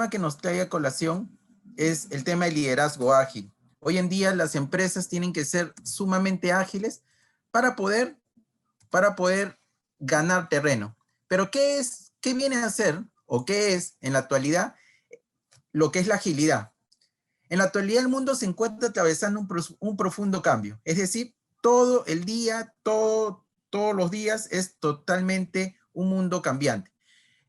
tema que nos trae a colación es el tema del liderazgo ágil. Hoy en día las empresas tienen que ser sumamente ágiles para poder ganar terreno. Pero ¿qué viene a ser o qué es en la actualidad lo que es la agilidad? En la actualidad el mundo se encuentra atravesando un profundo cambio. Es decir, todo el día, todos los días es totalmente un mundo cambiante,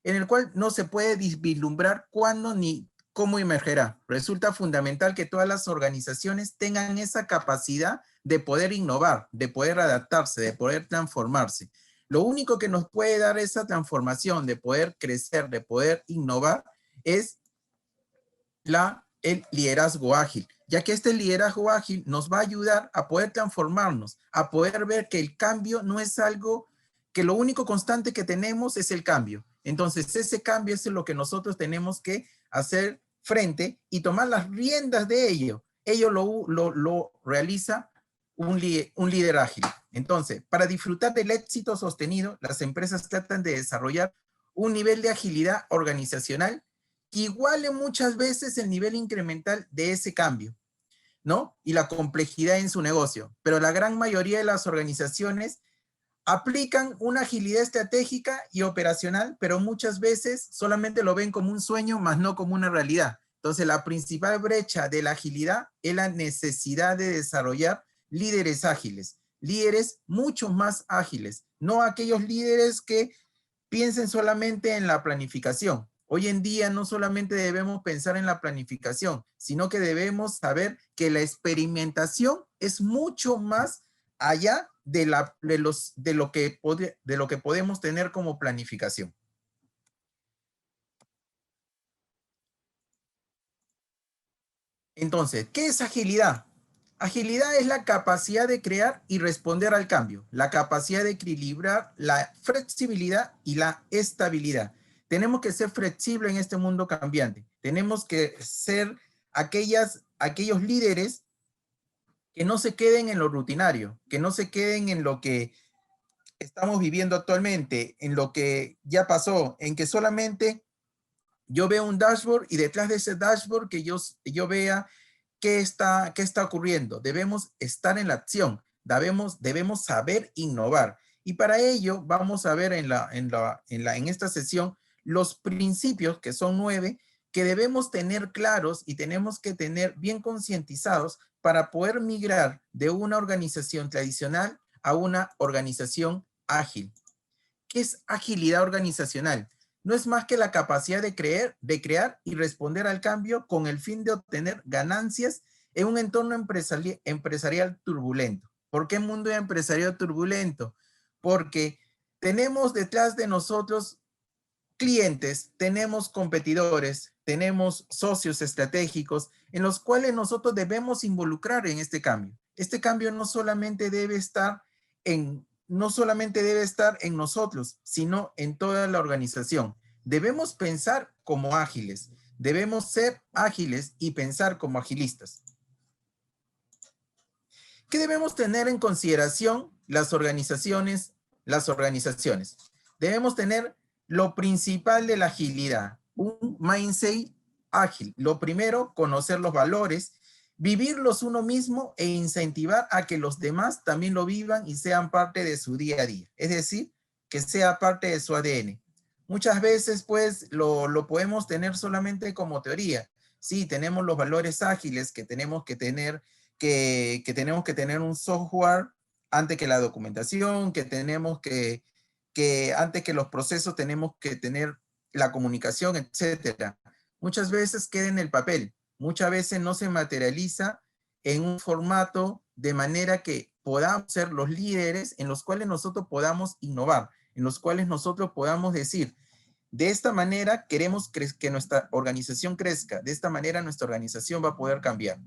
en el cual no se puede vislumbrar cuándo ni cómo emergerá. Resulta fundamental que todas las organizaciones tengan esa capacidad de poder innovar, de poder adaptarse, de poder transformarse. Lo único que nos puede dar esa transformación, de poder crecer, de poder innovar, es el liderazgo ágil, ya que este liderazgo ágil nos va a ayudar a poder transformarnos, a poder ver que el cambio no es algo, que lo único constante que tenemos es el cambio. Entonces, ese cambio es lo que nosotros tenemos que hacer frente y tomar las riendas de ello. Ello lo realiza un líder ágil. Entonces, para disfrutar del éxito sostenido, las empresas tratan de desarrollar un nivel de agilidad organizacional que iguale muchas veces el nivel incremental de ese cambio, ¿no? Y la complejidad en su negocio. Pero la gran mayoría de las organizaciones aplican una agilidad estratégica y operacional, pero muchas veces solamente lo ven como un sueño, más no como una realidad. Entonces, la principal brecha de la agilidad es la necesidad de desarrollar líderes ágiles, líderes mucho más ágiles, no aquellos líderes que piensen solamente en la planificación. Hoy en día no solamente debemos pensar en la planificación, sino que debemos saber que la experimentación es mucho más allá de lo que podemos tener como planificación. Entonces, ¿qué es agilidad? Agilidad es la capacidad de crear y responder al cambio, la capacidad de equilibrar la flexibilidad y la estabilidad. Tenemos que ser flexibles en este mundo cambiante. Tenemos que ser aquellos líderes que no se queden en lo rutinario, que no se queden en lo que estamos viviendo actualmente, en lo que ya pasó, en que solamente yo veo un dashboard y detrás de ese dashboard que yo vea qué está ocurriendo. Debemos estar en la acción, debemos saber innovar. Y para ello vamos a ver en esta sesión los principios, que son 9, que debemos tener claros y tenemos que tener bien concientizados para poder migrar de una organización tradicional a una organización ágil. ¿Qué es agilidad organizacional? No es más que la capacidad de crear y responder al cambio con el fin de obtener ganancias en un entorno empresarial turbulento. ¿Por qué mundo empresarial turbulento? Porque tenemos detrás de nosotros clientes, tenemos competidores, tenemos socios estratégicos en los cuales nosotros debemos involucrar en este cambio. Este cambio no solamente debe estar en nosotros, sino en toda la organización. Debemos pensar como ágiles, debemos ser ágiles y pensar como agilistas. ¿Qué debemos tener en consideración las organizaciones? Debemos tener lo principal de la agilidad, un mindset ágil. Lo primero, conocer los valores, vivirlos uno mismo e incentivar a que los demás también lo vivan y sean parte de su día a día. Es decir, que sea parte de su ADN. Muchas veces, pues, lo podemos tener solamente como teoría. Sí, tenemos los valores ágiles que tenemos que tener, que tenemos que tener un software antes que la documentación, que antes que los procesos tenemos que tener la comunicación, etcétera. Muchas veces queda en el papel, muchas veces no se materializa en un formato de manera que podamos ser los líderes en los cuales nosotros podamos innovar, en los cuales nosotros podamos decir, de esta manera queremos que nuestra organización crezca, de esta manera nuestra organización va a poder cambiar.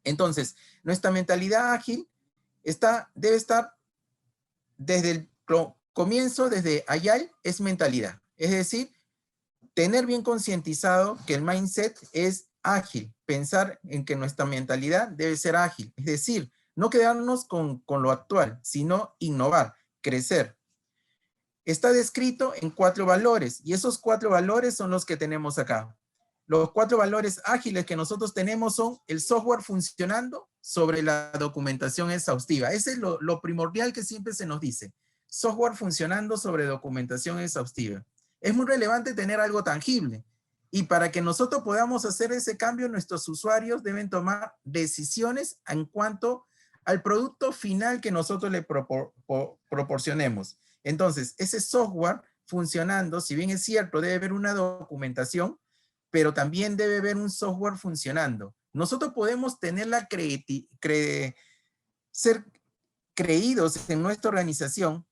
Entonces, nuestra mentalidad ágil debe estar desde el comienzo, desde Agile, es mentalidad. Es decir, tener bien concientizado que el mindset es ágil, pensar en que nuestra mentalidad debe ser ágil. Es decir, no quedarnos con lo actual, sino innovar, crecer. Está descrito en 4 valores y esos 4 valores son los que tenemos acá. Los 4 valores ágiles que nosotros tenemos son el software funcionando sobre la documentación exhaustiva. Ese es lo primordial que siempre se nos dice. Software funcionando sobre documentación exhaustiva. Es muy relevante tener algo tangible. Y para que nosotros podamos hacer ese cambio, nuestros usuarios deben tomar decisiones en cuanto al producto final que nosotros le proporcionemos. Entonces, ese software funcionando, si bien es cierto, debe haber una documentación, pero también debe haber un software funcionando. Nosotros podemos tener ser creídos en nuestra organización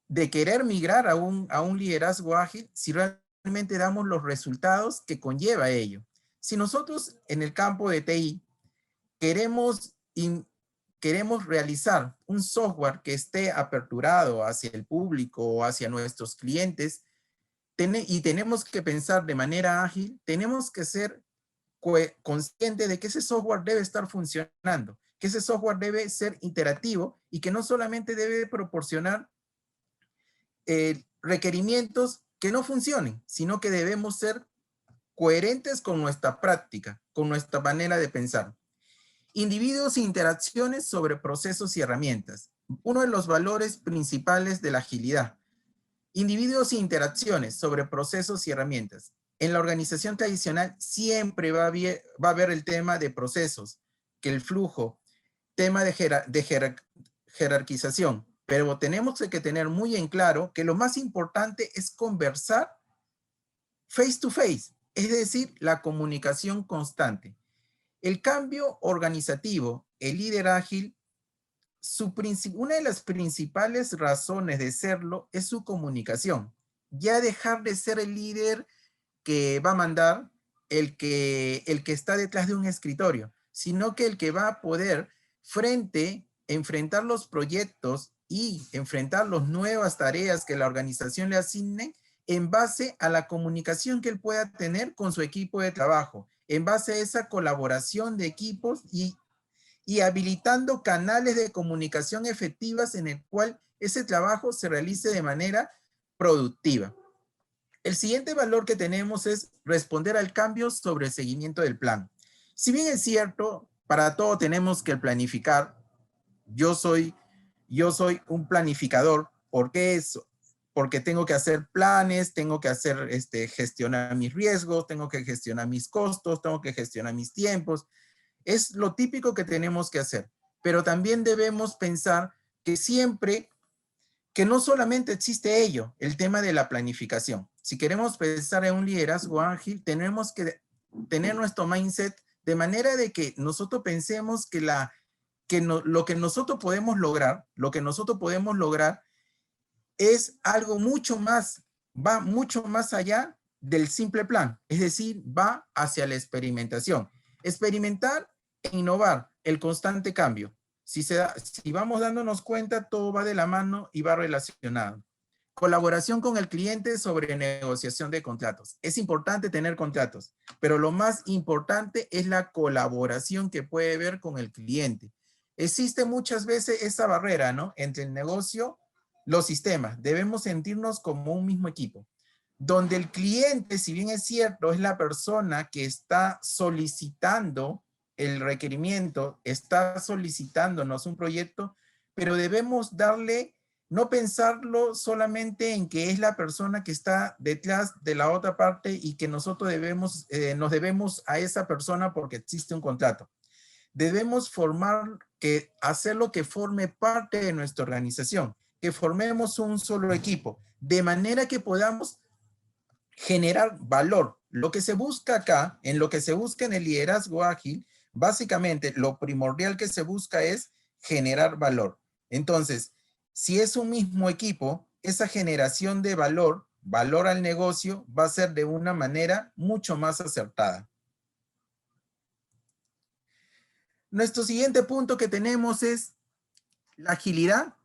de querer migrar a un liderazgo ágil si realmente damos los resultados que conlleva ello. Si nosotros en el campo de TI queremos realizar un software que esté aperturado hacia el público o hacia nuestros clientes, y tenemos que pensar de manera ágil, tenemos que ser conscientes de que ese software debe estar funcionando, que ese software debe ser interactivo y que no solamente debe proporcionar requerimientos que no funcionen, sino que debemos ser coherentes con nuestra práctica, con nuestra manera de pensar. Individuos e interacciones sobre procesos y herramientas. Uno de los valores principales de la agilidad. Individuos e interacciones sobre procesos y herramientas. En la organización tradicional siempre va a haber el tema de procesos, que el flujo, tema de jerarquización, pero tenemos que tener muy en claro que lo más importante es conversar face to face, es decir, la comunicación constante. El cambio organizativo, el líder ágil, una de las principales razones de serlo es su comunicación. Ya dejar de ser el líder que va a mandar, el que está detrás de un escritorio, sino que el que va a poder enfrentar los proyectos y enfrentar las nuevas tareas que la organización le asigne en base a la comunicación que él pueda tener con su equipo de trabajo, en base a esa colaboración de equipos y habilitando canales de comunicación efectivas en el cual ese trabajo se realice de manera productiva. El siguiente valor que tenemos es responder al cambio sobre el seguimiento del plan. Si bien es cierto, para todo tenemos que planificar. Yo soy un planificador. ¿Por qué eso? Porque tengo que hacer planes, tengo que gestionar mis riesgos, tengo que gestionar mis costos, tengo que gestionar mis tiempos. Es lo típico que tenemos que hacer. Pero también debemos pensar que no solamente existe ello, el tema de la planificación. Si queremos pensar en un liderazgo ágil, tenemos que tener nuestro mindset de manera de que nosotros pensemos que lo que nosotros podemos lograr es algo mucho más, va mucho más allá del simple plan. Es decir, va hacia la experimentación. Experimentar e innovar, el constante cambio. Si vamos dándonos cuenta, todo va de la mano y va relacionado. Colaboración con el cliente sobre negociación de contratos. Es importante tener contratos, pero lo más importante es la colaboración que puede haber con el cliente. Existe muchas veces esa barrera, ¿no? Entre el negocio, los sistemas. Debemos sentirnos como un mismo equipo. Donde el cliente, si bien es cierto, es la persona que está solicitando el requerimiento, está solicitándonos un proyecto, pero debemos no pensarlo solamente en que es la persona que está detrás de la otra parte y que nosotros nos debemos a esa persona porque existe un contrato. Debemos hacerlo que forme parte de nuestra organización, que formemos un solo equipo, de manera que podamos generar valor. Lo que se busca acá, en lo que se busca en el liderazgo ágil, básicamente lo primordial que se busca es generar valor. Entonces, si es un mismo equipo, esa generación de valor al negocio, va a ser de una manera mucho más acertada. Nuestro siguiente punto que tenemos es la agilidad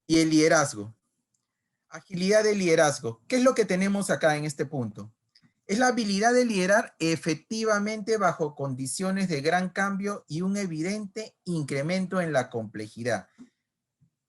y el liderazgo. Agilidad de liderazgo. ¿Qué es lo que tenemos acá en este punto? Es la habilidad de liderar efectivamente bajo condiciones de gran cambio y un evidente incremento en la complejidad.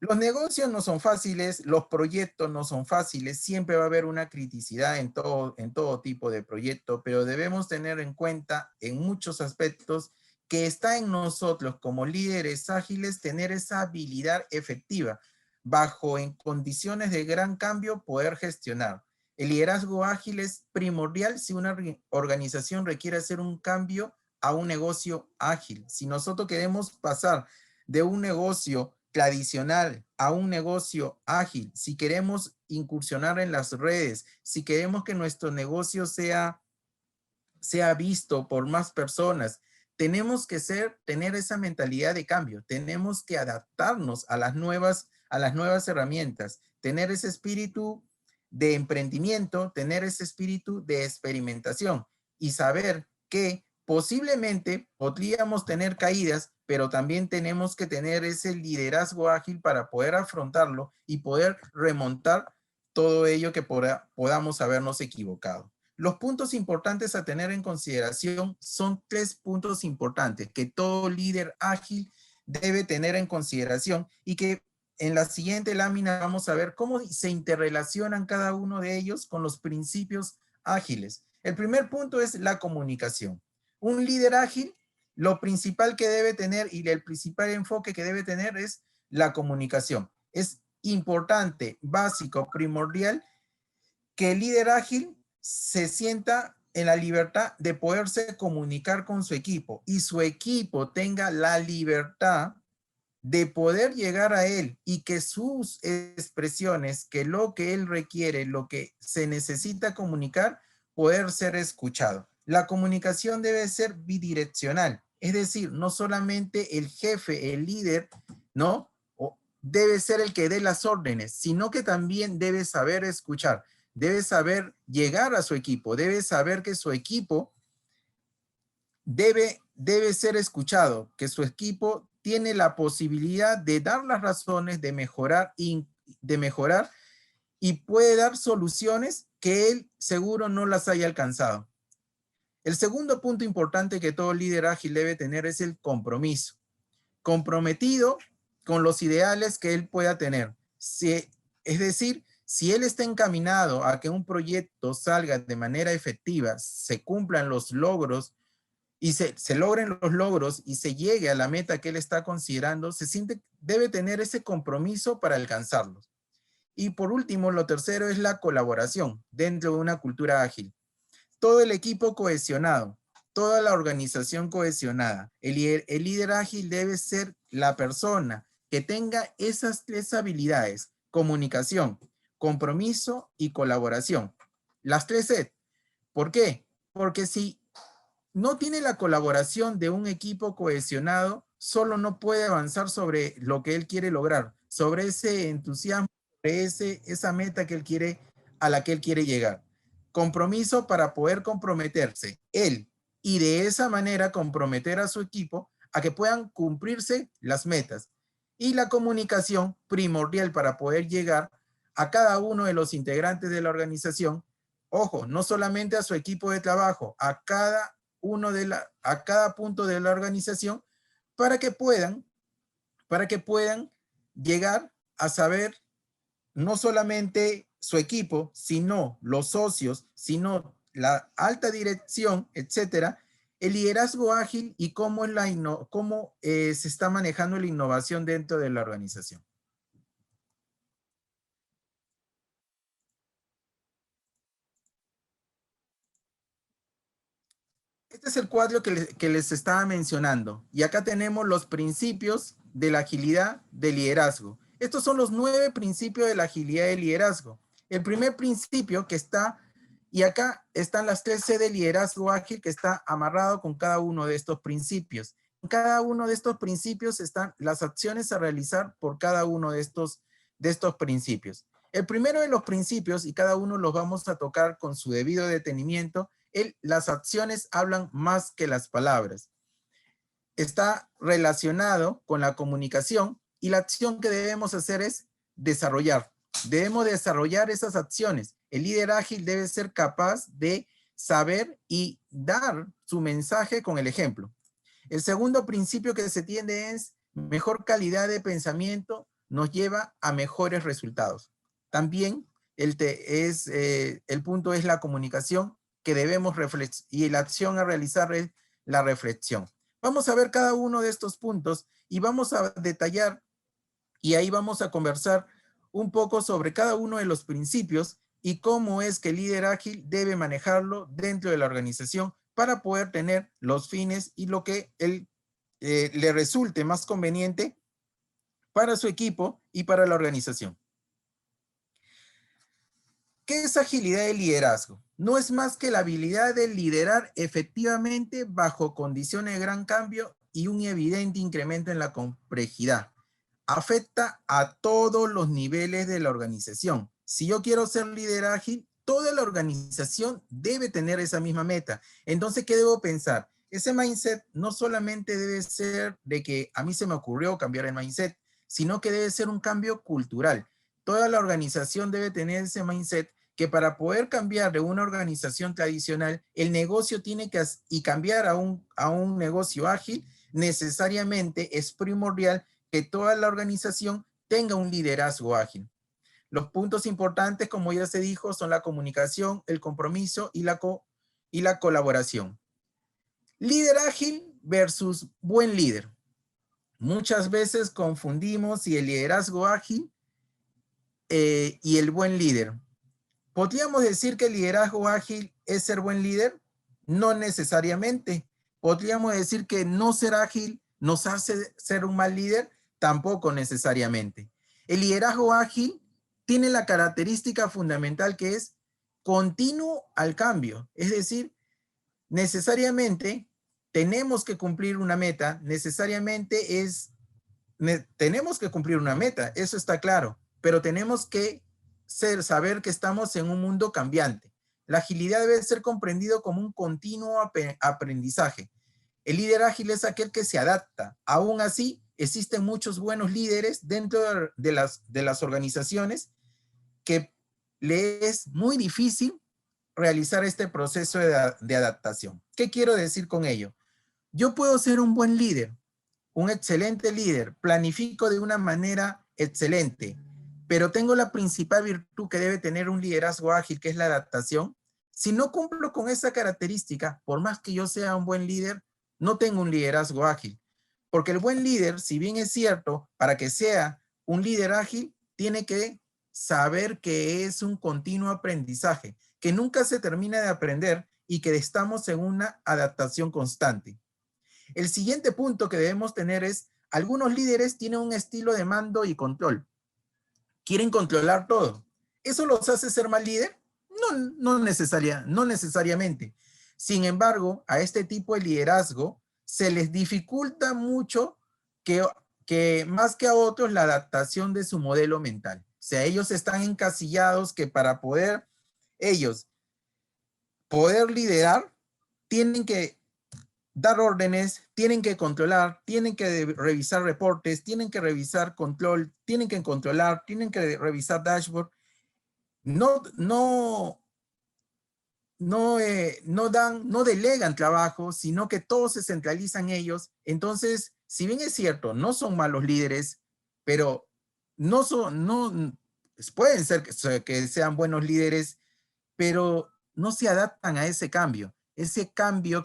Los negocios no son fáciles, los proyectos no son fáciles, siempre va a haber una criticidad en todo tipo de proyecto, pero debemos tener en cuenta en muchos aspectos que está en nosotros como líderes ágiles tener esa habilidad efectiva, bajo en condiciones de gran cambio poder gestionar. El liderazgo ágil es primordial si una organización requiere hacer un cambio a un negocio ágil. Si nosotros queremos pasar de un negocio tradicional a un negocio ágil, si queremos incursionar en las redes, si queremos que nuestro negocio sea visto por más personas, tenemos que tener esa mentalidad de cambio, tenemos que adaptarnos a las nuevas herramientas, tener ese espíritu de emprendimiento, tener ese espíritu de experimentación y saber que posiblemente podríamos tener caídas, pero también tenemos que tener ese liderazgo ágil para poder afrontarlo y poder remontar todo ello que podamos habernos equivocado. Los puntos importantes a tener en consideración son 3 puntos importantes que todo líder ágil debe tener en consideración y que en la siguiente lámina vamos a ver cómo se interrelacionan cada uno de ellos con los principios ágiles. El primer punto es la comunicación. Un líder ágil, lo principal que debe tener y el principal enfoque que debe tener es la comunicación. Es importante, básico, primordial que el líder ágil se sienta en la libertad de poderse comunicar con su equipo y su equipo tenga la libertad de poder llegar a él y que sus expresiones, que lo que él requiere, lo que se necesita comunicar, poder ser escuchado. La comunicación debe ser bidireccional, es decir, no solamente el jefe, el líder, ¿no? Debe ser el que dé las órdenes, sino que también debe saber escuchar, debe saber llegar a su equipo, debe saber que su equipo debe ser escuchado, que su equipo tiene la posibilidad de dar las razones, de mejorar y puede dar soluciones que él seguro no las haya alcanzado. El segundo punto importante que todo líder ágil debe tener es el compromiso. Comprometido con los ideales que él pueda tener. Es decir, si él está encaminado a que un proyecto salga de manera efectiva, se cumplan los logros y se logren los logros y se llegue a la meta que él está considerando, debe tener ese compromiso para alcanzarlos. Y por último, lo tercero es la colaboración dentro de una cultura ágil. Todo el equipo cohesionado, toda la organización cohesionada. El líder ágil debe ser la persona que tenga esas 3 habilidades: comunicación, compromiso y colaboración. Las 3 C. ¿Por qué? Porque si no tiene la colaboración de un equipo cohesionado, solo no puede avanzar sobre lo que él quiere lograr, sobre ese entusiasmo, sobre esa meta que él quiere, a la que él quiere llegar. Compromiso para poder comprometerse él y de esa manera comprometer a su equipo a que puedan cumplirse las metas. Y la comunicación primordial para poder llegar a cada uno de los integrantes de la organización. Ojo, no solamente a su equipo de trabajo, a cada punto de la organización para que puedan llegar a saber no solamente su equipo, sino los socios, sino la alta dirección, etcétera, el liderazgo ágil y cómo se está manejando la innovación dentro de la organización. Este es el cuadro que les estaba mencionando. Y acá tenemos los principios de la agilidad de liderazgo. Estos son los 9 principios de la agilidad de liderazgo. El primer principio que está, y acá están las 3 C de liderazgo ágil que está amarrado con cada uno de estos principios. En cada uno de estos principios están las acciones a realizar por cada uno de estos principios. El primero de los principios, y cada uno los vamos a tocar con su debido detenimiento, las acciones hablan más que las palabras. Está relacionado con la comunicación y la acción que debemos hacer es desarrollar. Debemos desarrollar esas acciones. El líder ágil debe ser capaz de saber y dar su mensaje con el ejemplo. El segundo principio que se tiende es mejor calidad de pensamiento, nos lleva a mejores resultados. También el punto es la comunicación que debemos reflexionar y la acción a realizar es la reflexión. Vamos a ver cada uno de estos puntos y vamos a detallar y ahí vamos a conversar un poco sobre cada uno de los principios y cómo es que el líder ágil debe manejarlo dentro de la organización para poder tener los fines y lo que él le resulte más conveniente para su equipo y para la organización. ¿Qué es agilidad de liderazgo? No es más que la habilidad de liderar efectivamente bajo condiciones de gran cambio y un evidente incremento en la complejidad. Afecta a todos los niveles de la organización. Si yo quiero ser líder ágil, toda la organización debe tener esa misma meta. Entonces, ¿qué debo pensar? Ese mindset no solamente debe ser de que a mí se me ocurrió cambiar el mindset, sino que debe ser un cambio cultural. Toda la organización debe tener ese mindset que para poder cambiar de una organización tradicional, el negocio tiene que cambiar a un negocio ágil, necesariamente es primordial que toda la organización tenga un liderazgo ágil. Los puntos importantes, como ya se dijo, son la comunicación, el compromiso y la colaboración. Líder ágil versus buen líder. Muchas veces confundimos si el liderazgo ágil y el buen líder. ¿Podríamos decir que el liderazgo ágil es ser buen líder? No necesariamente. ¿Podríamos decir que no ser ágil nos hace ser un mal líder? Tampoco necesariamente. El liderazgo ágil tiene la característica fundamental que es continuo al cambio. Es decir, necesariamente tenemos que cumplir una meta, tenemos que cumplir una meta, eso está claro, pero tenemos que saber que estamos en un mundo cambiante. La agilidad debe ser comprendido como un continuo aprendizaje. El líder ágil es aquel que se adapta. Aún así, existen muchos buenos líderes dentro de las organizaciones que le es muy difícil realizar este proceso de adaptación. ¿Qué quiero decir con ello? Yo puedo ser un buen líder, un excelente líder, planifico de una manera excelente, pero tengo la principal virtud que debe tener un liderazgo ágil, que es la adaptación. Si no cumplo con esa característica, por más que yo sea un buen líder, no tengo un liderazgo ágil. Porque el buen líder, si bien es cierto, para que sea un líder ágil, tiene que saber que es un continuo aprendizaje, que nunca se termina de aprender y que estamos en una adaptación constante. El siguiente punto que debemos tener es, algunos líderes tienen un estilo de mando y control. Quieren controlar todo. ¿Eso los hace ser mal líder? No necesariamente. Sin embargo, a este tipo de liderazgo se les dificulta mucho que más que a otros la adaptación de su modelo mental. O sea, ellos están encasillados que para ellos poder liderar, tienen que dar órdenes, tienen que controlar, tienen que revisar reportes, tienen que revisar control, tienen que controlar, tienen que revisar dashboard. No delegan trabajo, sino que todo se centraliza en ellos. Entonces, si bien es cierto, no son malos líderes, pero pueden ser que sean buenos líderes, pero no se adaptan a ese cambio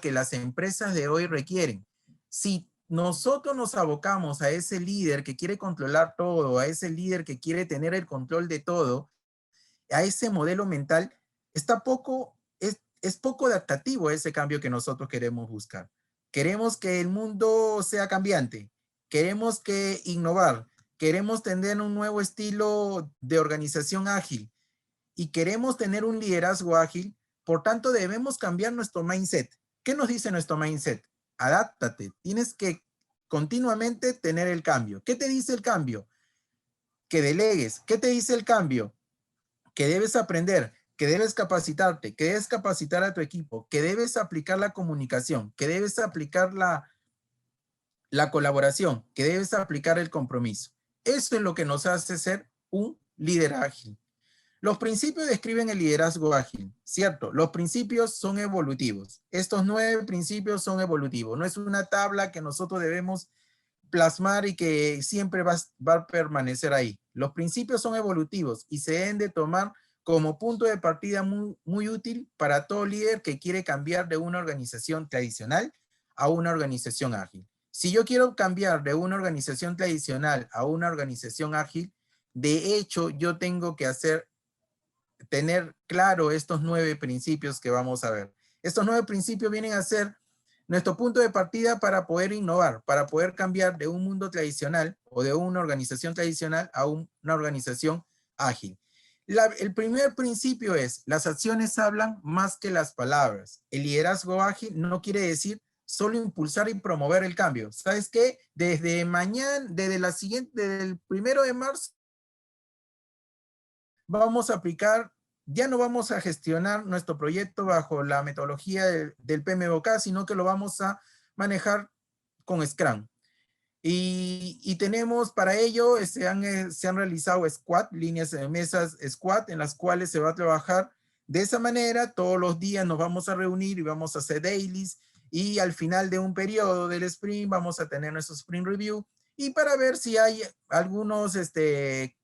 que las empresas de hoy requieren. Si nosotros nos abocamos a ese líder que quiere controlar todo, a ese líder que quiere tener el control de todo, a ese modelo mental, es poco adaptativo a ese cambio que nosotros queremos buscar. Queremos que el mundo sea cambiante, queremos innovar, queremos tener un nuevo estilo de organización ágil, y queremos tener un liderazgo ágil, por tanto debemos cambiar nuestro mindset. ¿Qué nos dice nuestro mindset? Adáptate, tienes que continuamente tener el cambio. ¿Qué te dice el cambio? Que delegues. ¿Qué te dice el cambio? Que debes aprender, que debes capacitarte, que debes capacitar a tu equipo, que debes aplicar la comunicación, que debes aplicar la colaboración, que debes aplicar el compromiso. Eso es lo que nos hace ser un líder ágil. Los principios describen el liderazgo ágil, ¿cierto? Los principios son evolutivos. Estos 9 principios son evolutivos. No es una tabla que nosotros debemos plasmar y que siempre va a permanecer ahí. Los principios son evolutivos y se deben de tomar como punto de partida muy útil para todo líder que quiere cambiar de una organización tradicional a una organización ágil. Si yo quiero cambiar de una organización tradicional a una organización ágil, de hecho, yo tengo que tener claro estos 9 principios que vamos a ver. Estos 9 principios vienen a ser nuestro punto de partida para poder innovar, para poder cambiar de un mundo tradicional o de una organización tradicional a una organización ágil. El primer principio es, las acciones hablan más que las palabras. El liderazgo ágil no quiere decir solo impulsar y promover el cambio. ¿Sabes qué? Desde mañana, desde el 1 de marzo, vamos a aplicar, ya no vamos a gestionar nuestro proyecto bajo la metodología del PMBOK, sino que lo vamos a manejar con Scrum. Y tenemos para ello, se han realizado squad, líneas de mesas squad, en las cuales se va a trabajar de esa manera. Todos los días nos vamos a reunir y vamos a hacer dailies, y al final de un periodo del sprint vamos a tener nuestro sprint review, y para ver si hay algunos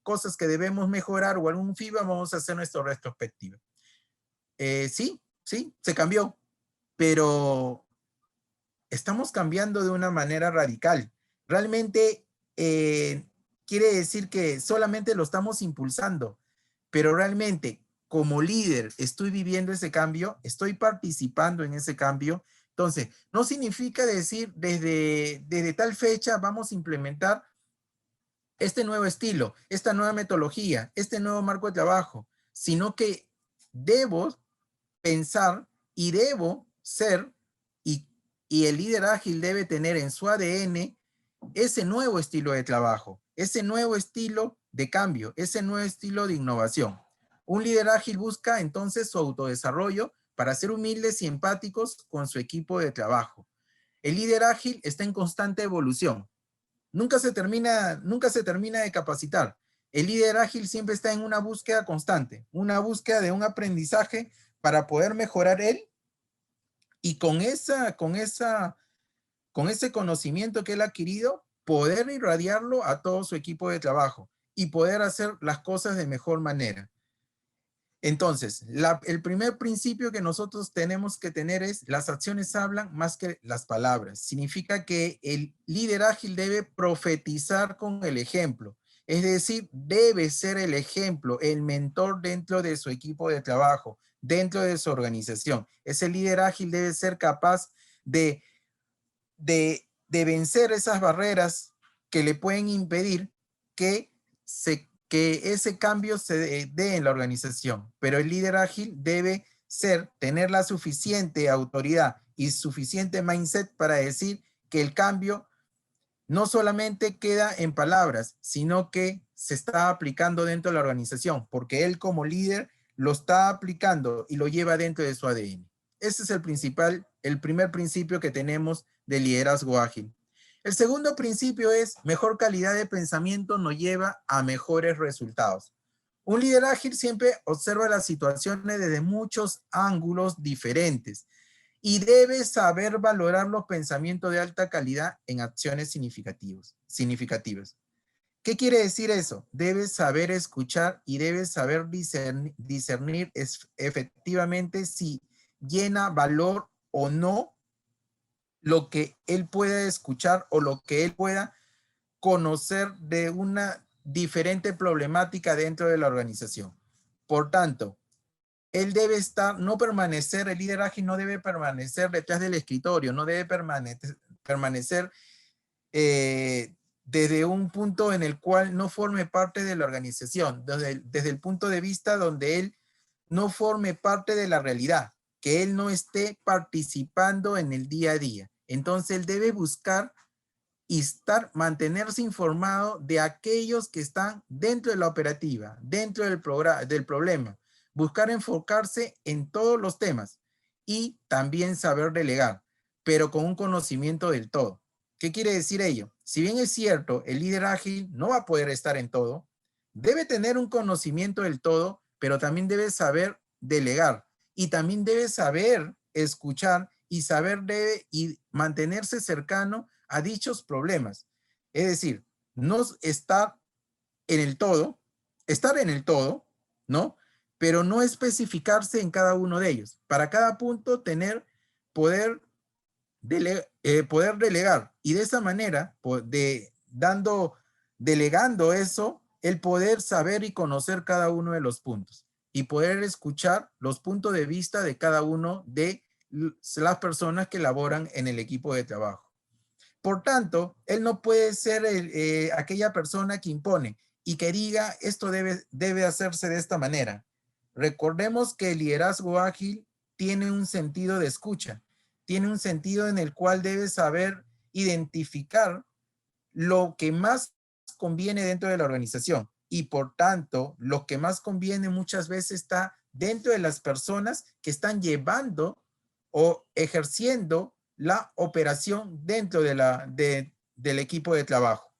cosas que debemos mejorar o algún feedback, vamos a hacer nuestro retrospectiva. Sí, se cambió, pero estamos cambiando de una manera radical. Realmente quiere decir que solamente lo estamos impulsando, pero realmente como líder estoy viviendo ese cambio, estoy participando en ese cambio. Entonces, no significa decir desde tal fecha vamos a implementar este nuevo estilo, esta nueva metodología, este nuevo marco de trabajo, sino que debo pensar y debo ser, y el líder ágil debe tener en su ADN ese nuevo estilo de trabajo, ese nuevo estilo de cambio, ese nuevo estilo de innovación. Un líder ágil busca entonces su autodesarrollo para ser humildes y empáticos con su equipo de trabajo. El líder ágil está en constante evolución. Nunca se termina de capacitar. El líder ágil siempre está en una búsqueda constante, una búsqueda de un aprendizaje para poder mejorar él, y con ese conocimiento que él ha adquirido, poder irradiarlo a todo su equipo de trabajo y poder hacer las cosas de mejor manera. Entonces, el primer principio que nosotros tenemos que tener es: las acciones hablan más que las palabras. Significa que el líder ágil debe profetizar con el ejemplo. Es decir, debe ser el ejemplo, el mentor dentro de su equipo de trabajo, dentro de su organización. Ese líder ágil debe ser capaz de vencer esas barreras que le pueden impedir que ese cambio se dé en la organización. Pero el líder ágil debe tener la suficiente autoridad y suficiente mindset para decir que el cambio no solamente queda en palabras, sino que se está aplicando dentro de la organización, porque él como líder lo está aplicando y lo lleva dentro de su ADN. Ese es el primer principio que tenemos de liderazgo ágil. El segundo principio es: mejor calidad de pensamiento nos lleva a mejores resultados. Un líder ágil siempre observa las situaciones desde muchos ángulos diferentes y debe saber valorar los pensamientos de alta calidad en acciones significativas. ¿Qué quiere decir eso? Debes saber escuchar y debes saber discernir efectivamente si llena valor o no lo que él pueda escuchar o lo que él pueda conocer de una diferente problemática dentro de la organización. Por tanto, él debe el líder ágil no debe permanecer detrás del escritorio, no debe permanecer desde un punto en el cual no forme parte de la organización, desde el punto de vista donde él no forme parte de la realidad, que él no esté participando en el día a día. Entonces él debe buscar y mantenerse informado de aquellos que están dentro de la operativa, dentro del problema, buscar enfocarse en todos los temas y también saber delegar, pero con un conocimiento del todo. ¿Qué quiere decir ello? Si bien es cierto, el líder ágil no va a poder estar en todo, debe tener un conocimiento del todo, pero también debe saber delegar y también debe saber escuchar y mantenerse cercano a dichos problemas. Es decir, no estar en el todo, estar en el todo, ¿no? Pero no especificarse en cada uno de ellos. Para cada punto tener poder, poder delegar. Y de esa manera, delegando eso, el poder saber y conocer cada uno de los puntos. Y poder escuchar los puntos de vista de cada uno de las personas que laboran en el equipo de trabajo. Por tanto, él no puede ser aquella persona que impone y que diga esto debe hacerse de esta manera. Recordemos que el liderazgo ágil tiene un sentido de escucha, tiene un sentido en el cual debe saber identificar lo que más conviene dentro de la organización y por tanto lo que más conviene muchas veces está dentro de las personas que están llevando o ejerciendo la operación dentro del equipo de trabajo.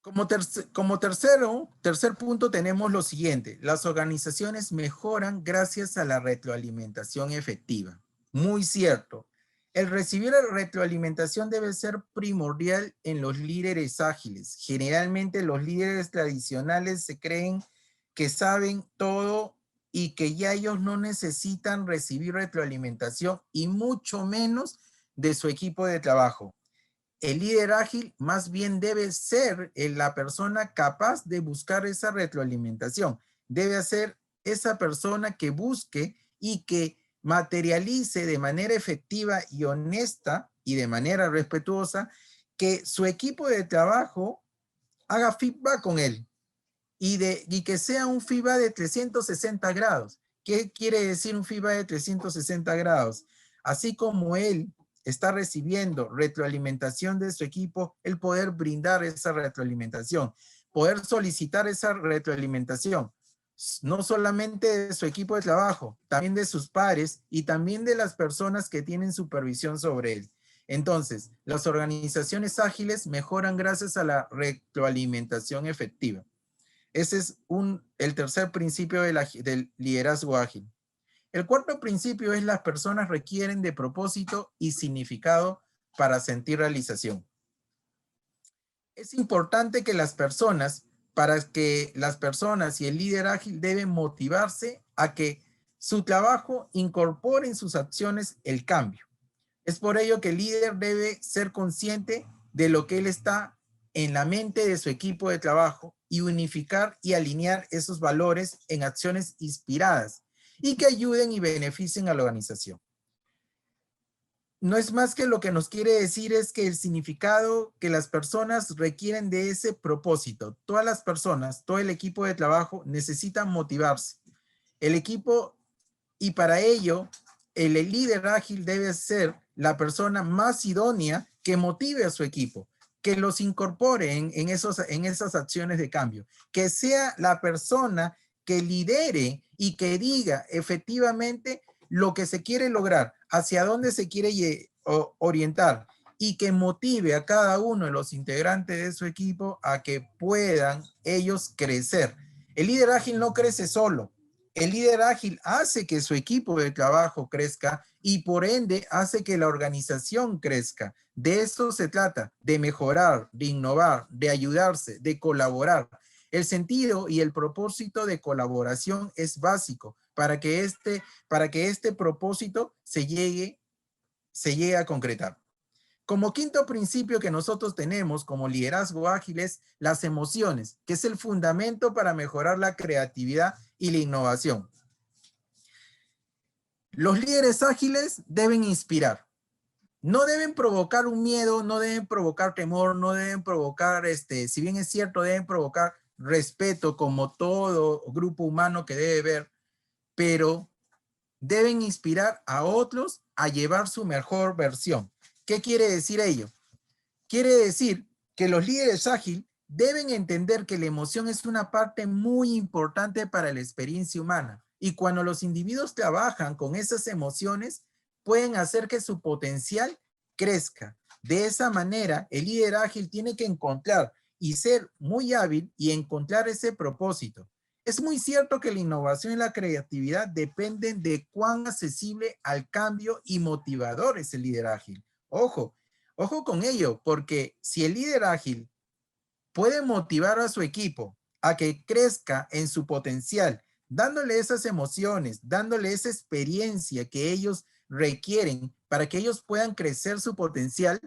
Como tercer punto tenemos lo siguiente. Las organizaciones mejoran gracias a la retroalimentación efectiva. Muy cierto. El recibir la retroalimentación debe ser primordial en los líderes ágiles. Generalmente los líderes tradicionales se creen que saben todo y que ya ellos no necesitan recibir retroalimentación y mucho menos de su equipo de trabajo. El líder ágil más bien debe ser la persona capaz de buscar esa retroalimentación. Debe ser esa persona que busque y que materialice de manera efectiva y honesta y de manera respetuosa que su equipo de trabajo haga feedback con él y que sea un feedback de 360 grados. ¿Qué quiere decir un feedback de 360 grados? Así como él está recibiendo retroalimentación de su equipo, el poder brindar esa retroalimentación, poder solicitar esa retroalimentación, no solamente de su equipo de trabajo, también de sus pares y también de las personas que tienen supervisión sobre él. Entonces, las organizaciones ágiles mejoran gracias a la retroalimentación efectiva. Ese es el tercer principio del liderazgo ágil. El cuarto principio es las personas requieren de propósito y significado para sentir realización. Es importante que para que las personas y el líder ágil deben motivarse a que su trabajo incorpore en sus acciones el cambio. Es por ello que el líder debe ser consciente de lo que él está en la mente de su equipo de trabajo y unificar y alinear esos valores en acciones inspiradas y que ayuden y beneficien a la organización. No es más que lo que nos quiere decir es que el significado que las personas requieren de ese propósito. Todas las personas, todo el equipo de trabajo necesitan motivarse. El equipo, y para ello, el líder ágil debe ser la persona más idónea que motive a su equipo, que los incorpore en esas acciones de cambio, que sea la persona que lidere y que diga efectivamente lo que se quiere lograr, hacia dónde se quiere orientar y que motive a cada uno de los integrantes de su equipo a que puedan ellos crecer. El líder ágil no crece solo. El líder ágil hace que su equipo de trabajo crezca y por ende hace que la organización crezca. De eso se trata, de mejorar, de innovar, de ayudarse, de colaborar. El sentido y el propósito de colaboración es básico para que este propósito se llegue a concretar. Como quinto principio que nosotros tenemos como liderazgo ágil es las emociones, que es el fundamento para mejorar la creatividad y la innovación. Los líderes ágiles deben inspirar. No deben provocar un miedo, no deben provocar temor, no deben provocar, si bien es cierto, deben provocar respeto como todo grupo humano que debe ver, pero deben inspirar a otros a llevar su mejor versión. ¿Qué quiere decir ello? Quiere decir que los líderes ágiles deben entender que la emoción es una parte muy importante para la experiencia humana y cuando los individuos trabajan con esas emociones, pueden hacer que su potencial crezca. De esa manera, el líder ágil tiene que encontrar y ser muy hábil y encontrar ese propósito. Es muy cierto que la innovación y la creatividad dependen de cuán accesible al cambio y motivador es el líder ágil. Ojo, Ojo con ello, porque si el líder ágil puede motivar a su equipo a que crezca en su potencial, dándole esas emociones, dándole esa experiencia que ellos requieren para que ellos puedan crecer su potencial,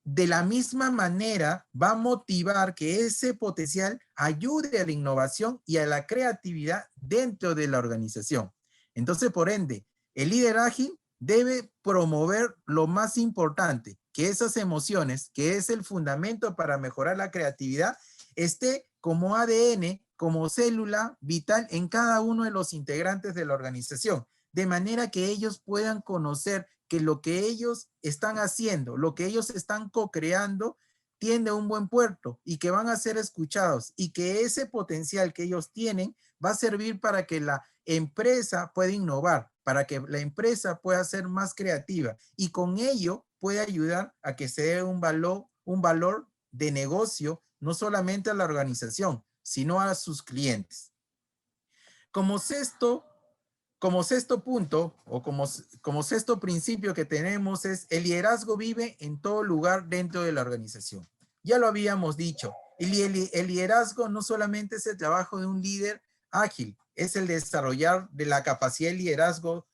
de la misma manera va a motivar que ese potencial ayude a la innovación y a la creatividad dentro de la organización. Entonces, por ende, el líder ágil debe promover lo más importante, que esas emociones, que es el fundamento para mejorar la creatividad, esté como ADN, como célula vital en cada uno de los integrantes de la organización, de manera que ellos puedan conocer que lo que ellos están haciendo, lo que ellos están co-creando, tiende a un buen puerto y que van a ser escuchados y que ese potencial que ellos tienen va a servir para que la empresa pueda innovar, para que la empresa pueda ser más creativa y con ello puede ayudar a que se dé un valor de negocio, no solamente a la organización, sino a sus clientes. Como sexto, como sexto punto o como sexto principio que tenemos es el liderazgo vive en todo lugar dentro de la organización. Ya lo habíamos dicho, el liderazgo no solamente es el trabajo de un líder ágil, es el desarrollar de la capacidad de liderazgo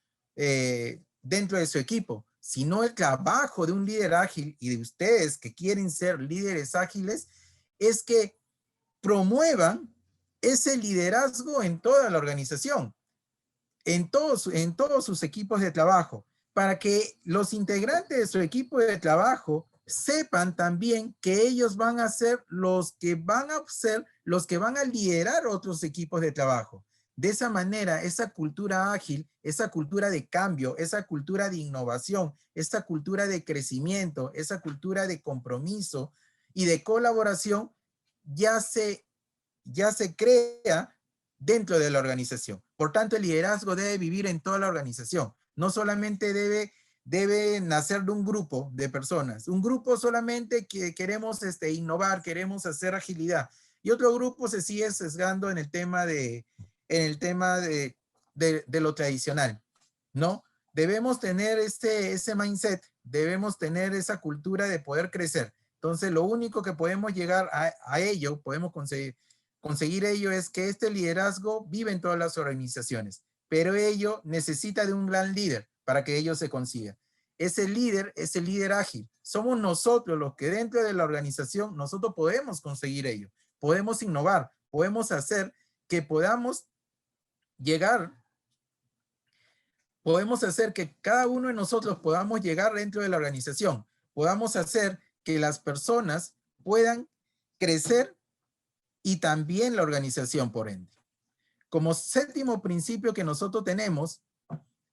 dentro de su equipo, sino el trabajo de un líder ágil y de ustedes que quieren ser líderes ágiles es que promuevan ese liderazgo en toda la organización, en todos sus equipos de trabajo, para que los integrantes de su equipo de trabajo sepan también que ellos van a ser los que van a liderar otros equipos de trabajo. De esa manera, esa cultura ágil, esa cultura de cambio, esa cultura de innovación, esa cultura de crecimiento, esa cultura de compromiso y de colaboración ya se ya se crea dentro de la organización. Por tanto, el liderazgo debe vivir en toda la organización. No solamente debe nacer de un grupo de personas. Un grupo solamente que queremos innovar, queremos hacer agilidad. Y otro grupo se sigue sesgando en el tema de lo tradicional, ¿no? Debemos tener ese mindset, debemos tener esa cultura de poder crecer. Entonces, lo único que podemos llegar a ello, podemos conseguir ello es que este liderazgo vive en todas las organizaciones, pero ello necesita de un gran líder para que ello se consiga. Ese líder es el líder ágil. Somos nosotros los que dentro de la organización, nosotros podemos conseguir ello. Podemos innovar, podemos hacer que podamos llegar, podemos hacer que cada uno de nosotros podamos llegar dentro de la organización. Podamos hacer que las personas puedan crecer y también la organización, por ende. Como séptimo principio que nosotros tenemos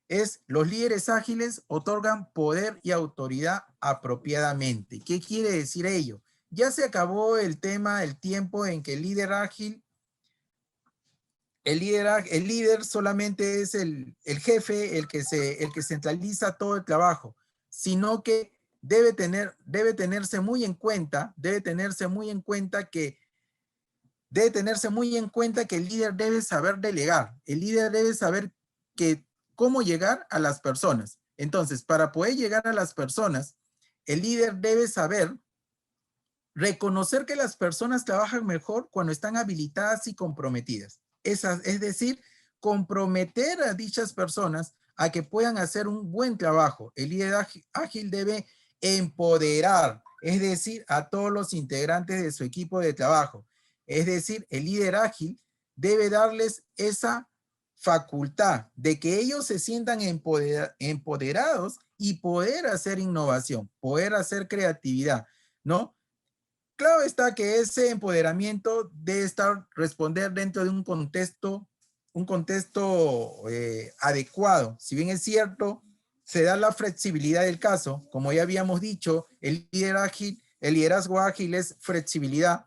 es los líderes ágiles otorgan poder y autoridad apropiadamente. ¿Qué quiere decir ello? Ya se acabó el tiempo en que el líder ágil, el líder solamente es el jefe, el que centraliza todo el trabajo, sino que debe tenerse muy en cuenta que el líder debe saber delegar. El líder debe saber cómo llegar a las personas. Entonces, para poder llegar a las personas, el líder debe saber reconocer que las personas trabajan mejor cuando están habilitadas y comprometidas. Es decir, comprometer a dichas personas a que puedan hacer un buen trabajo. El líder ágil debe empoderar, es decir, a todos los integrantes de su equipo de trabajo. Es decir, el líder ágil debe darles esa facultad de que ellos se sientan empoderados y poder hacer innovación, poder hacer creatividad, ¿no? Claro está que ese empoderamiento debe responder dentro de un contexto adecuado. Si bien es cierto, se da la flexibilidad del caso, como ya habíamos dicho, el liderazgo ágil es flexibilidad,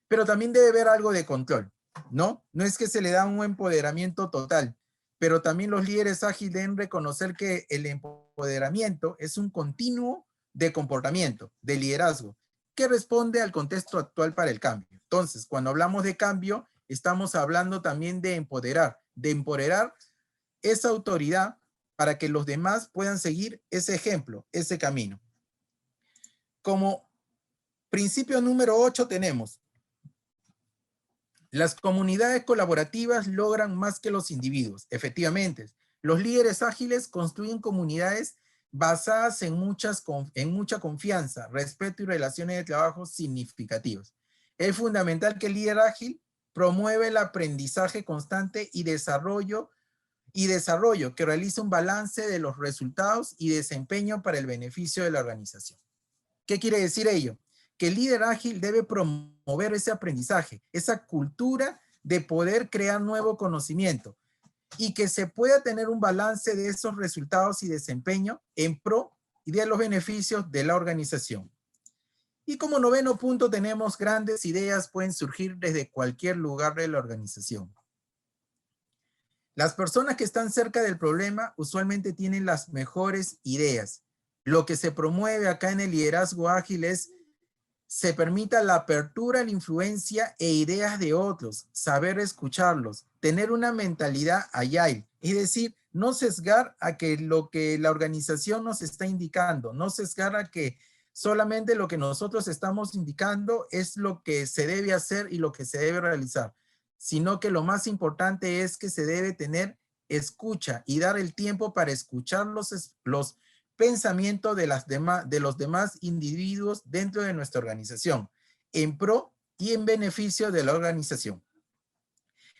pero también debe haber algo de control, ¿no? No es que se le da un empoderamiento total, pero también los líderes ágiles deben reconocer que el empoderamiento es un continuo de comportamiento, de liderazgo, que responde al contexto actual para el cambio. Entonces, cuando hablamos de cambio, estamos hablando también de empoderar esa autoridad para que los demás puedan seguir ese ejemplo, ese camino. como principio número 8 tenemos: las comunidades colaborativas logran más que los individuos. Efectivamente, los líderes ágiles construyen comunidades basadas en mucha confianza, respeto y relaciones de trabajo significativas. Es fundamental que el líder ágil promueve el aprendizaje constante y desarrollo que realiza un balance de los resultados y desempeño para el beneficio de la organización. ¿Qué quiere decir ello? Que el líder ágil debe promover ese aprendizaje, esa cultura de poder crear nuevo conocimiento y que se pueda tener un balance de esos resultados y desempeño en pro y de los beneficios de la organización. Y como noveno punto tenemos: grandes ideas pueden surgir desde cualquier lugar de la organización. Las personas que están cerca del problema usualmente tienen las mejores ideas. Lo que se promueve acá en el liderazgo ágil es: se permita la apertura, la influencia e ideas de otros, saber escucharlos, tener una mentalidad agile, es decir, no sesgar a que lo que la organización nos está indicando, no sesgar a que solamente lo que nosotros estamos indicando es lo que se debe hacer y lo que se debe realizar, sino que lo más importante es que se debe tener escucha y dar el tiempo para escuchar los pensamiento de los demás individuos dentro de nuestra organización, en pro y en beneficio de la organización.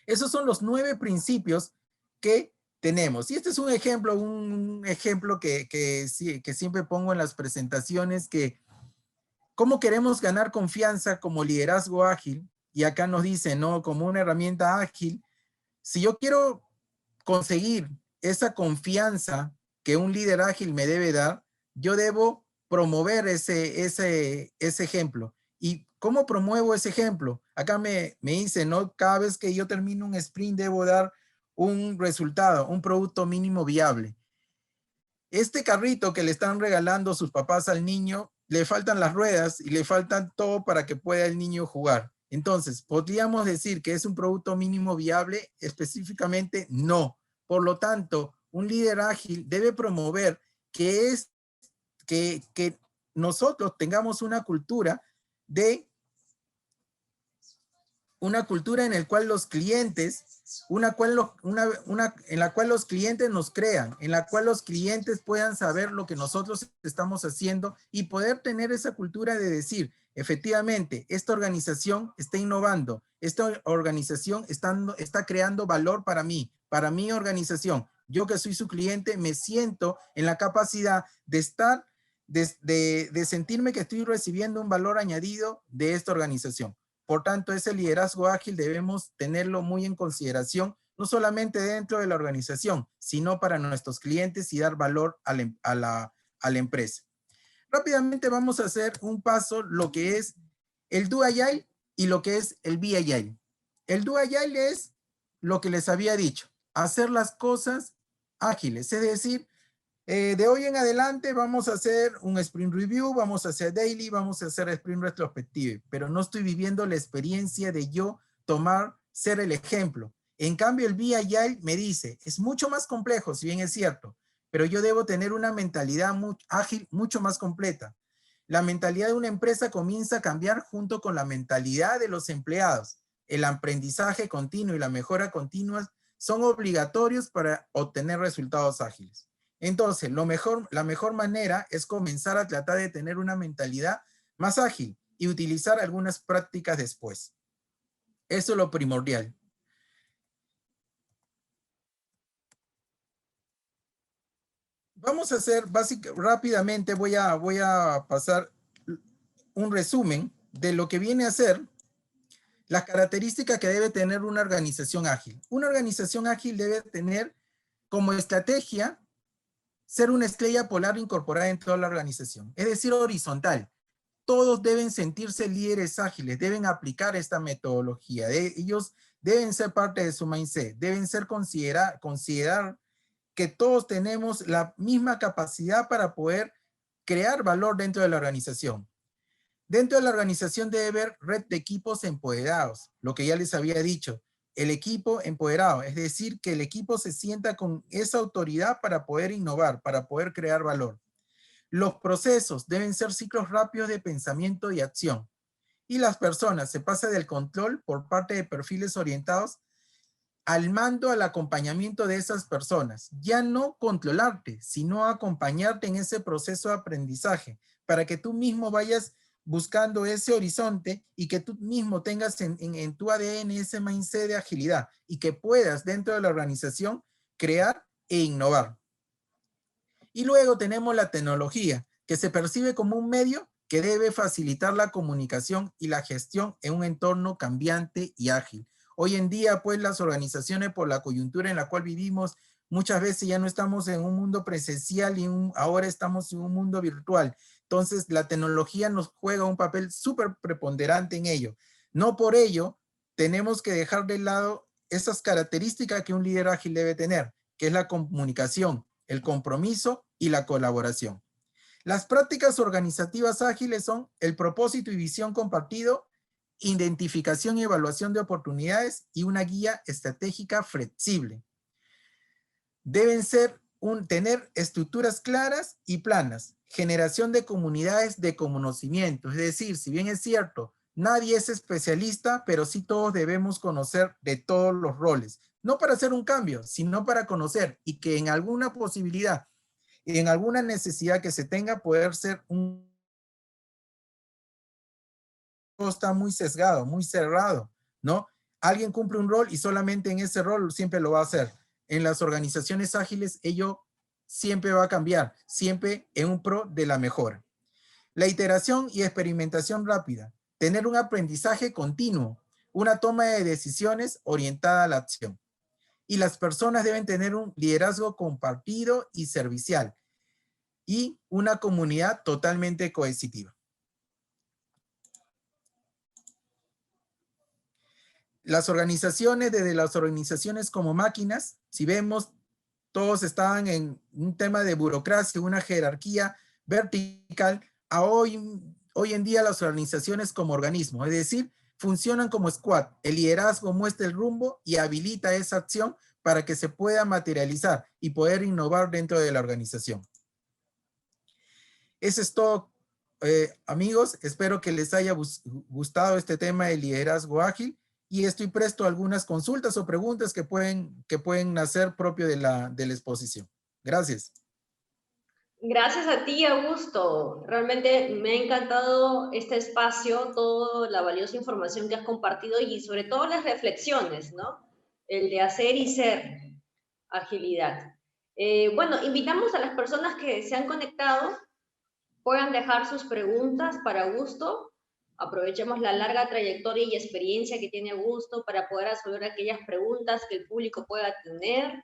Esos son los 9 principios que tenemos. Y este es un ejemplo que siempre pongo en las presentaciones, que cómo queremos ganar confianza como liderazgo ágil. Y acá nos dice, ¿no? Como una herramienta ágil, si yo quiero conseguir esa confianza que un líder ágil me debe dar, yo debo promover ese ejemplo. ¿Y cómo promuevo ese ejemplo? Acá me dice, ¿no? Cada vez que yo termino un sprint debo dar un resultado, un producto mínimo viable. Este carrito que le están regalando sus papás al niño, le faltan las ruedas y le faltan todo para que pueda el niño jugar. Entonces, ¿podríamos decir que es un producto mínimo viable? Específicamente, no. Por lo tanto, un líder ágil debe promover que nosotros tengamos una cultura en la cual los clientes, en la cual los clientes nos crean, en la cual los clientes puedan saber lo que nosotros estamos haciendo y poder tener esa cultura de decir, efectivamente, esta organización está innovando, esta organización está creando valor para mí, para mi organización. Yo que soy su cliente me siento en la capacidad de estar, de sentirme que estoy recibiendo un valor añadido de esta organización. Por tanto, ese liderazgo ágil debemos tenerlo muy en consideración, no solamente dentro de la organización, sino para nuestros clientes y dar valor a la empresa. Rápidamente vamos a hacer un paso, lo que es el Do Agile y lo que es el Be Agile. El Do Agile es lo que les había dicho, hacer las cosas ágiles, es decir, de hoy en adelante vamos a hacer un sprint review, vamos a hacer daily, vamos a hacer sprint retrospective, pero no estoy viviendo la experiencia de yo ser el ejemplo. En cambio, el Be Agile me dice, es mucho más complejo, si bien es cierto, pero yo debo tener una mentalidad ágil mucho más completa. La mentalidad de una empresa comienza a cambiar junto con la mentalidad de los empleados. El aprendizaje continuo y la mejora continua son obligatorios para obtener resultados ágiles. Entonces, la mejor manera es comenzar a tratar de tener una mentalidad más ágil y utilizar algunas prácticas después. Eso es lo primordial. Vamos a hacer rápidamente, voy a pasar un resumen de lo que viene a ser las características que debe tener una organización ágil. Una organización ágil debe tener como estrategia ser una estrella polar incorporada en toda la organización, es decir, horizontal. Todos deben sentirse líderes ágiles, deben aplicar esta metodología. Ellos deben ser parte de su mindset, deben considerar que todos tenemos la misma capacidad para poder crear valor dentro de la organización. Dentro de la organización debe haber red de equipos empoderados, lo que ya les había dicho. El equipo empoderado, es decir, que el equipo se sienta con esa autoridad para poder innovar, para poder crear valor. Los procesos deben ser ciclos rápidos de pensamiento y acción. Y las personas se pasa del control por parte de perfiles orientados al mando, al acompañamiento de esas personas. Ya no controlarte, sino acompañarte en ese proceso de aprendizaje para que tú mismo vayas buscando ese horizonte y que tú mismo tengas en tu ADN ese mindset de agilidad y que puedas dentro de la organización crear e innovar. Y luego tenemos la tecnología, que se percibe como un medio que debe facilitar la comunicación y la gestión en un entorno cambiante y ágil. Hoy en día, pues, las organizaciones, por la coyuntura en la cual vivimos, muchas veces ya no estamos en un mundo presencial y ahora estamos en un mundo virtual. Entonces, la tecnología nos juega un papel súper preponderante en ello. No por ello, tenemos que dejar de lado esas características que un líder ágil debe tener, que es la comunicación, el compromiso y la colaboración. Las prácticas organizativas ágiles son el propósito y visión compartido, identificación y evaluación de oportunidades y una guía estratégica flexible. Deben tener estructuras claras y planas, generación de comunidades de conocimiento. Es decir, si bien es cierto, nadie es especialista, pero sí todos debemos conocer de todos los roles. No para hacer un cambio, sino para conocer y que en alguna posibilidad, en alguna necesidad que se tenga, poder ser está muy sesgado, muy cerrado, ¿no? Alguien cumple un rol y solamente en ese rol siempre lo va a hacer. En las organizaciones ágiles, ello siempre va a cambiar, siempre en un pro de la mejora. La iteración y experimentación rápida. Tener un aprendizaje continuo, una toma de decisiones orientada a la acción. Y las personas deben tener un liderazgo compartido y servicial y una comunidad totalmente cohesiva. Las organizaciones, desde las organizaciones como máquinas, si vemos, todos estaban en un tema de burocracia, una jerarquía vertical, a hoy en día las organizaciones como organismos, es decir, funcionan como squad. El liderazgo muestra el rumbo y habilita esa acción para que se pueda materializar y poder innovar dentro de la organización. Eso es todo, amigos. Espero que les haya gustado este tema de liderazgo ágil y estoy presto a algunas consultas o preguntas que pueden nacer propio de la exposición. Gracias. Gracias a ti, Augusto. Realmente me ha encantado este espacio, toda la valiosa información que has compartido y sobre todo las reflexiones, ¿no? El de hacer y ser agilidad. Bueno, invitamos a las personas que se han conectado, puedan dejar sus preguntas para Augusto. Aprovechemos la larga trayectoria y experiencia que tiene Augusto para poder resolver aquellas preguntas que el público pueda tener.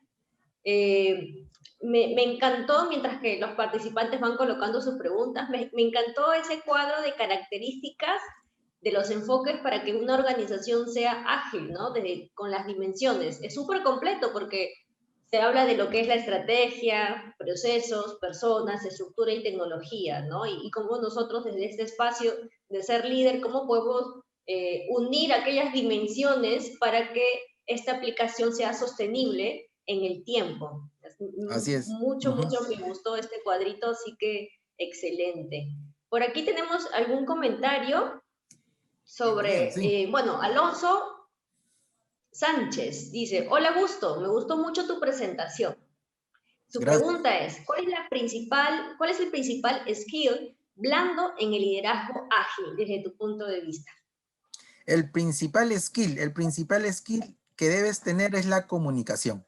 Me encantó, mientras que los participantes van colocando sus preguntas, me encantó ese cuadro de características de los enfoques para que una organización sea ágil, ¿no? Con las dimensiones. Es súper completo porque se habla de lo que es la estrategia, procesos, personas, estructura y tecnología, ¿no? Y cómo nosotros desde este espacio de ser líder, cómo podemos unir aquellas dimensiones para que esta aplicación sea sostenible en el tiempo. Así es. Mucho me gustó este cuadrito, así que excelente. Por aquí tenemos algún comentario sobre, Bien, sí. bueno, Alonso Sánchez dice, hola Augusto, me gustó mucho tu presentación. Su Gracias. pregunta es, ¿cuál es el principal skill blando en el liderazgo ágil desde tu punto de vista? El principal skill que debes tener es la comunicación.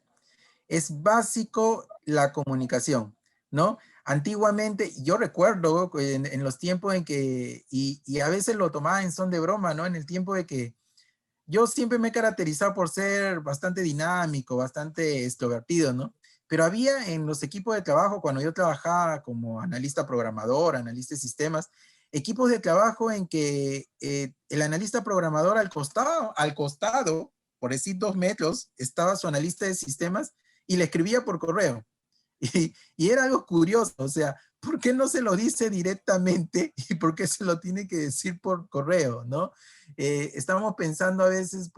Es básico la comunicación, ¿no? Antiguamente, yo recuerdo en los tiempos en que, y a veces lo tomaba en son de broma, ¿no? En el tiempo de que yo siempre me he caracterizado por ser bastante dinámico, bastante extrovertido, ¿no? Pero había en los equipos de trabajo, cuando yo trabajaba como analista programador, analista de sistemas, equipos de trabajo en que el analista programador al costado, por decir 2 metros, estaba su analista de sistemas y le escribía por correo. Y era algo curioso, o sea, ¿por qué no se lo dice directamente y por qué se lo tiene que decir por correo, ¿no? Estamos pensando a veces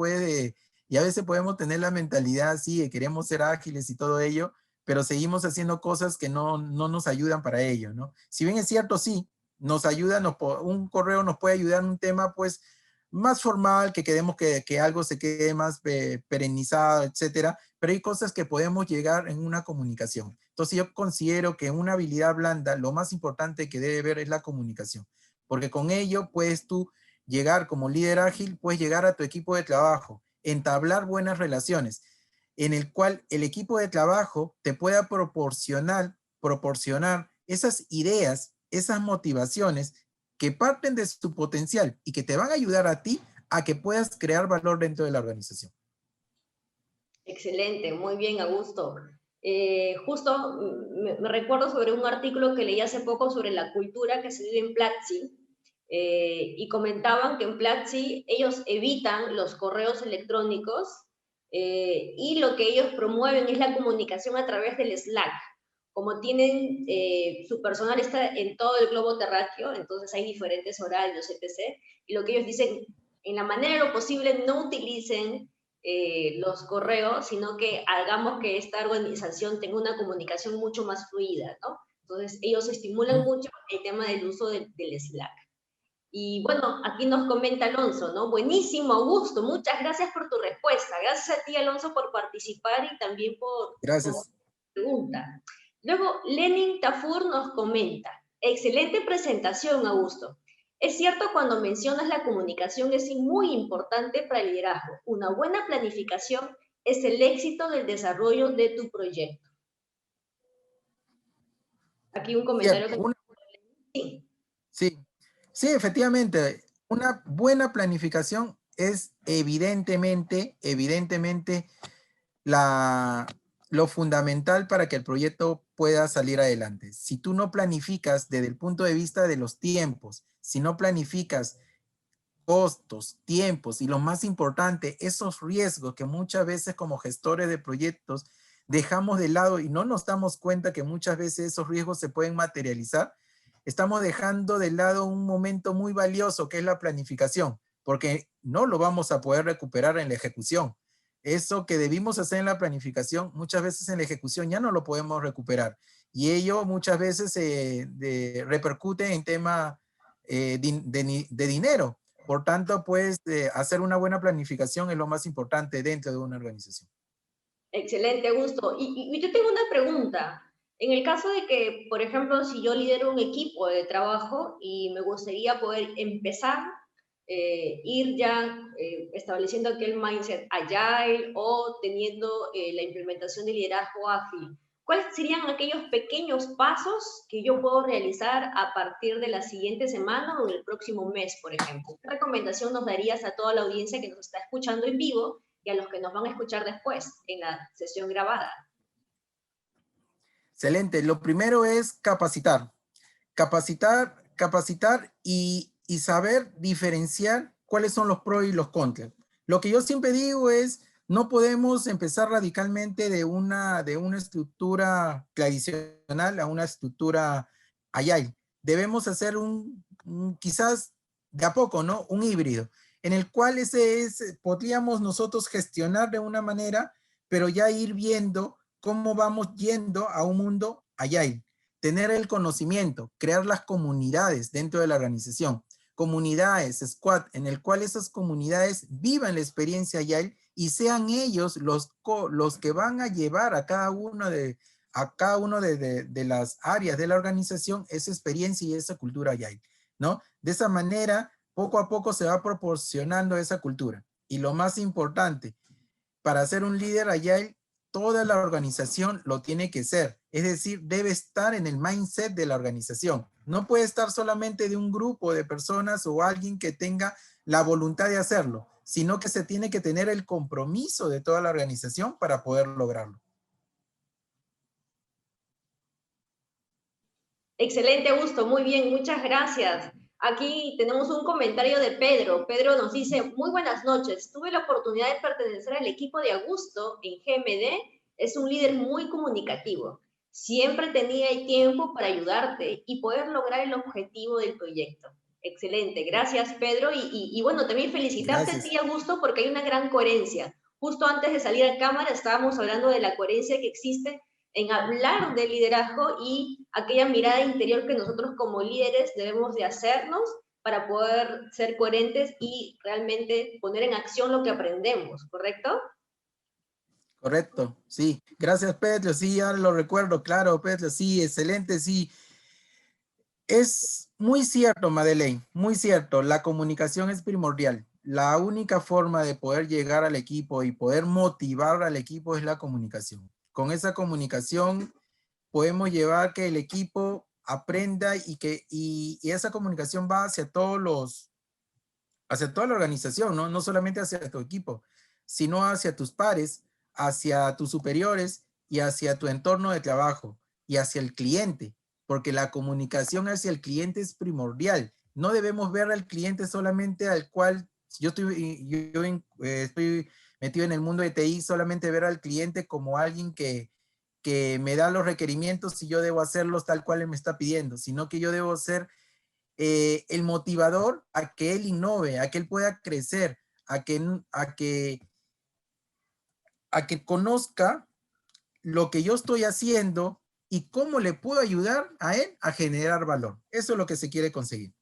y a veces podemos tener la mentalidad así, de queremos ser ágiles y todo ello, pero seguimos haciendo cosas que no nos ayudan para ello, ¿no? Si bien es cierto, sí, nos ayuda, un correo nos puede ayudar en un tema, pues, más formal, que queremos que algo se quede más perennizado, etcétera, pero hay cosas que podemos llegar en una comunicación. Entonces yo considero que una habilidad blanda, lo más importante que debe haber es la comunicación, porque con ello puedes tú llegar como líder ágil, puedes llegar a tu equipo de trabajo, entablar buenas relaciones, en el cual el equipo de trabajo te pueda proporcionar esas ideas, esas motivaciones que parten de su potencial y que te van a ayudar a ti a que puedas crear valor dentro de la organización. Excelente, muy bien, Augusto. Justo me recuerdo sobre un artículo que leí hace poco sobre la cultura que se vive en Platzi, y comentaban que en Platzi ellos evitan los correos electrónicos, y lo que ellos promueven es la comunicación a través del Slack. Como tienen, su personal está en todo el globo terráqueo, entonces hay diferentes horarios, etc. Y lo que ellos dicen, en la manera de lo posible, no utilicen los correos, sino que hagamos que esta organización tenga una comunicación mucho más fluida, ¿no? Entonces, ellos estimulan mucho el tema del uso del Slack. Y bueno, aquí nos comenta Alonso, ¿no? Buenísimo, Augusto, muchas gracias por tu respuesta. Gracias a ti, Alonso, por participar y también por Gracias. pregunta. Luego, Lenin Tafur nos comenta, excelente presentación, Augusto. Es cierto cuando mencionas la comunicación es muy importante para el liderazgo. Una buena planificación es el éxito del desarrollo de tu proyecto. Aquí un comentario que... Sí. Sí, sí, efectivamente, una buena planificación es evidentemente lo fundamental para que el proyecto pueda salir adelante. Si tú no planificas desde el punto de vista de los tiempos, si no planificas costos, tiempos y lo más importante, esos riesgos que muchas veces como gestores de proyectos dejamos de lado y no nos damos cuenta que muchas veces esos riesgos se pueden materializar, estamos dejando de lado un momento muy valioso que es la planificación, porque no lo vamos a poder recuperar en la ejecución. Eso que debimos hacer en la planificación, muchas veces en la ejecución ya no lo podemos recuperar. Y ello muchas veces repercute en tema de dinero. Por tanto, pues, hacer una buena planificación es lo más importante dentro de una organización. Excelente, Augusto. Y yo tengo una pregunta. En el caso de que, por ejemplo, si yo lidero un equipo de trabajo y me gustaría poder empezar, ir ya estableciendo aquel mindset agile o teniendo la implementación de liderazgo ágil, ¿cuáles serían aquellos pequeños pasos que yo puedo realizar a partir de la siguiente semana o del próximo mes, por ejemplo? ¿Qué recomendación nos darías a toda la audiencia que nos está escuchando en vivo y a los que nos van a escuchar después en la sesión grabada? Excelente. Lo primero es capacitar. Capacitar y saber diferenciar cuáles son los pros y los contras. Lo que yo siempre digo es, no podemos empezar radicalmente de una estructura tradicional a una estructura agile. Debemos hacer quizás de a poco, ¿no? Un híbrido, en el cual podríamos nosotros gestionar de una manera, pero ya ir viendo cómo vamos yendo a un mundo agile. Tener el conocimiento, crear las comunidades dentro de la organización, comunidades, squad, en el cual esas comunidades vivan la experiencia Agile y sean ellos los que van a llevar a cada uno de las áreas de la organización esa experiencia y esa cultura Agile, ¿no? De esa manera, poco a poco se va proporcionando esa cultura. Y lo más importante, para ser un líder Agile, toda la organización lo tiene que ser. Es decir, debe estar en el mindset de la organización. No puede estar solamente de un grupo de personas o alguien que tenga la voluntad de hacerlo, sino que se tiene que tener el compromiso de toda la organización para poder lograrlo. Excelente, Augusto, muy bien, muchas gracias. Aquí tenemos un comentario de Pedro. Pedro nos dice, muy buenas noches, tuve la oportunidad de pertenecer al equipo de Augusto en GMD, es un líder muy comunicativo. Siempre tenía el tiempo para ayudarte y poder lograr el objetivo del proyecto. Excelente, gracias Pedro. Y bueno, también felicitarte a ti, Augusto, porque hay una gran coherencia. Justo antes de salir a cámara estábamos hablando de la coherencia que existe en hablar de liderazgo y aquella mirada interior que nosotros como líderes debemos de hacernos para poder ser coherentes y realmente poner en acción lo que aprendemos, ¿correcto? Correcto, sí. Gracias, Petro. Sí, ya lo recuerdo, claro, Petro. Sí, excelente, sí. Es muy cierto, Madeleine, muy cierto. La comunicación es primordial. La única forma de poder llegar al equipo y poder motivar al equipo es la comunicación. Con esa comunicación podemos llevar que el equipo aprenda y esa comunicación va hacia toda la organización, ¿no? No solamente hacia tu equipo, sino hacia tus pares, hacia tus superiores y hacia tu entorno de trabajo y hacia el cliente, porque la comunicación hacia el cliente es primordial. No debemos ver al cliente solamente al cual estoy metido en el mundo de TI, solamente ver al cliente como alguien que me da los requerimientos y yo debo hacerlos tal cual él me está pidiendo, sino que yo debo ser el motivador a que él innove, a que él pueda crecer, a que, a que, a que conozca lo que yo estoy haciendo y cómo le puedo ayudar a él a generar valor. Eso es lo que se quiere conseguir.